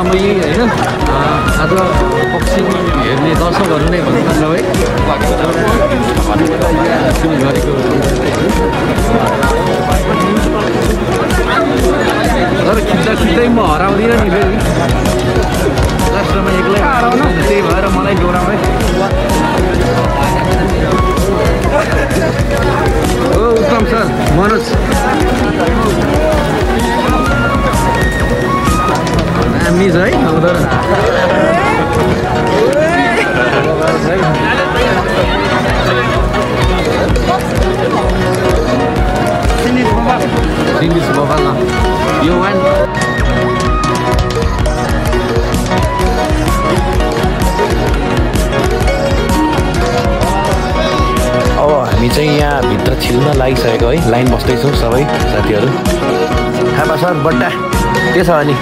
रमाइलो होइन आज बक्सिङ हेर्ने दर्शकहरू नै भन्नुहुन्छ है गरेको तर खिच्दै म हराउँदिनँ नि फेरि लास्टमा एक्लै हराउन त्यही भएर मलाई डोराउ है हो उत्तम सर मनोज हामी है उनीहरू Singis bawal na. Yuan. अब हामी चाहिँ यहाँ भित्र छिल्न लागिसकेको है लाइन बस्दैछौँ सबै साथीहरू थापा सर बट्टा के छ अनि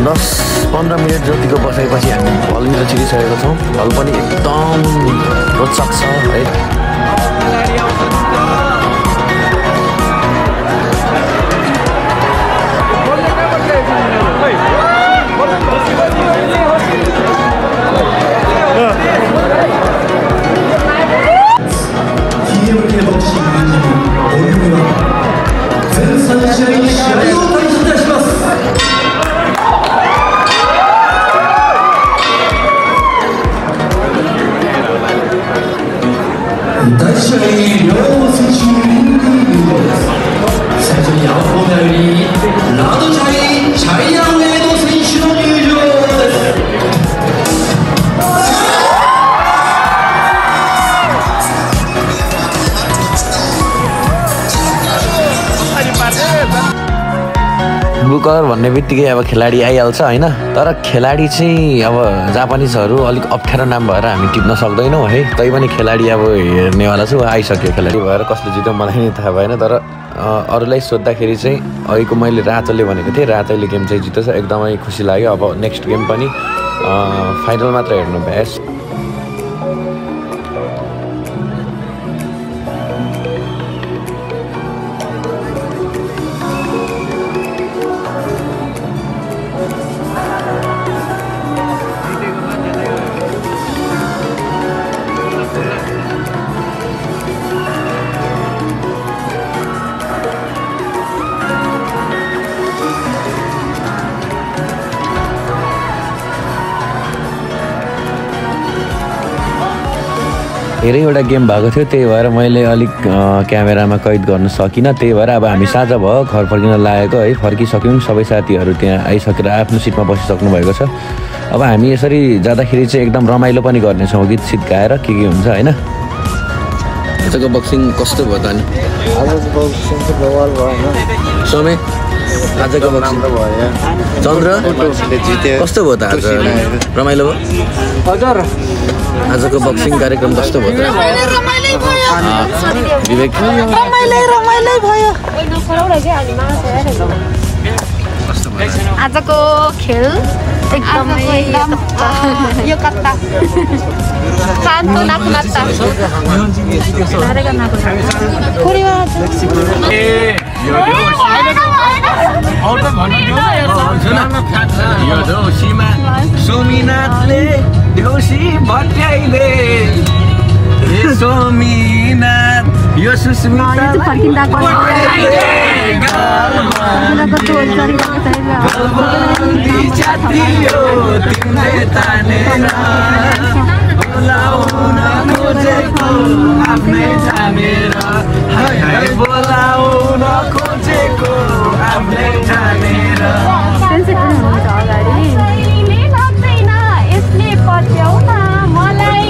10-15 मिनट जतिको बसाएपछि हामी हलभित्र छिरिसकेको छौँ हल पनि एकदम रोचक छ है बुकर भन्ने बित्तिकै अब खेलाडी आइहाल्छ हैन तर खेलाडी चाहिँ अब जापानिजहरू अलिक अप्ठ्यारो नाम भएर हामी टिप्न सक्दैनौँ है तैपनि खेलाडी अब हेर्नेवाला छु आइसक्यो खेलाडी भएर कसले जित्यो मलाई नि थाहा भएन तर अरूलाई सोद्धाखेरि चाहिँ अहिलेको मैले रातले भनेको थिएँ रातले गेम चाहिँ जितेछ एकदमै खुसी लाग्यो अब नेक्स्ट गेम पनि फाइनल मात्र हेर्नु भ्यास धेरैवटा गेम भएको थियो त्यही भएर मैले अलिक क्यामेरामा कैद गर्न सकिनँ त्यही भएर अब हामी साँझ भयो घर फर्किन लागेको है फर्किसक्यौँ सबै साथीहरू त्यहाँ आइसकेर आफ्नो सिटमा बसिसक्नु भएको छ अब हामी यसरी जाँदाखेरि चाहिँ एकदम रमाइलो पनि गर्नेछौँ गीत सित गाएर के हुन्छ होइन आजको बक्सिङ कस्तो भयो त अनि समय आजको बक्सिङ चन्द्र कस्तो भयो त आज रमाइलो भयो हजुर आजको बक्सिङ कार्यक्रम कस्तो भयो त विवेक रमाइलो भयो आजको खेल एकदमै यो कत्ता शान्त नाच्दा यो देउसीमा सोमीनाथले देउसी भट्याइले सोमीनाथ यो सुस्मिता बोलाउन खोजेको आफ्नै ठानेर बोलाउन खोजेको आफ्नै ठानेर यसले पछ्याउन मलाई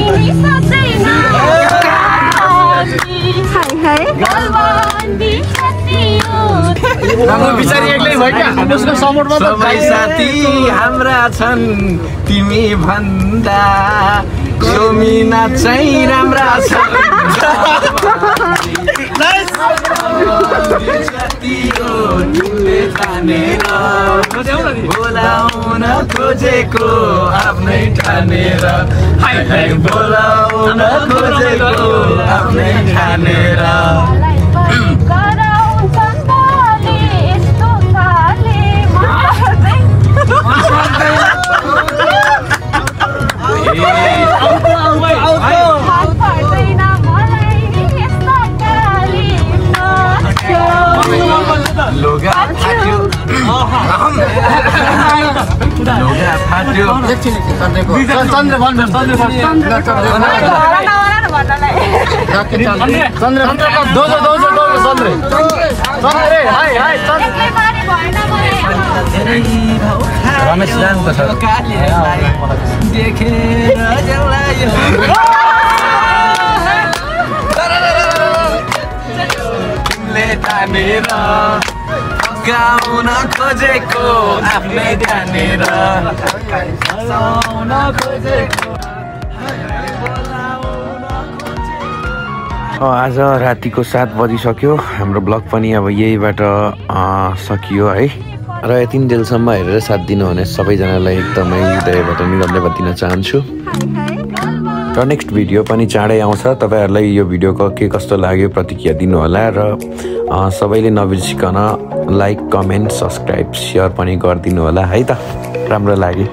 सबै साथी हाम्रा छन् तिमी भन्दा सोमिना चाहिँ राम्रा छन् बोलाउन खोजेको आफ्नै ठानेर बोलाउन खोजेको आफ्नै ठानेर रमेश जानु छ गाउन खोजेको आफ्नै जानेर आज रातिको 7 बजिसक्यो हाम्रो ब्लग पनि अब यहीबाट सकियो है र यतिन्जेलसम्म हेरेर साथ दिनुहुने सबैजनालाई एकदमै हृदयबाट धन्यवाद दिन चाहन्छु र नेक्स्ट भिडियो पनि चाँडै आउँछ तपाईहरुलाई यो भिडियोको के कस्तो लाग्यो प्रतिक्रिया दिनु होला र सबैले नबिर्सिकन लाइक कमेन्ट सब्स्क्राइब शेयर पनि गरिदिनु होला है त राम्रो लाग्यो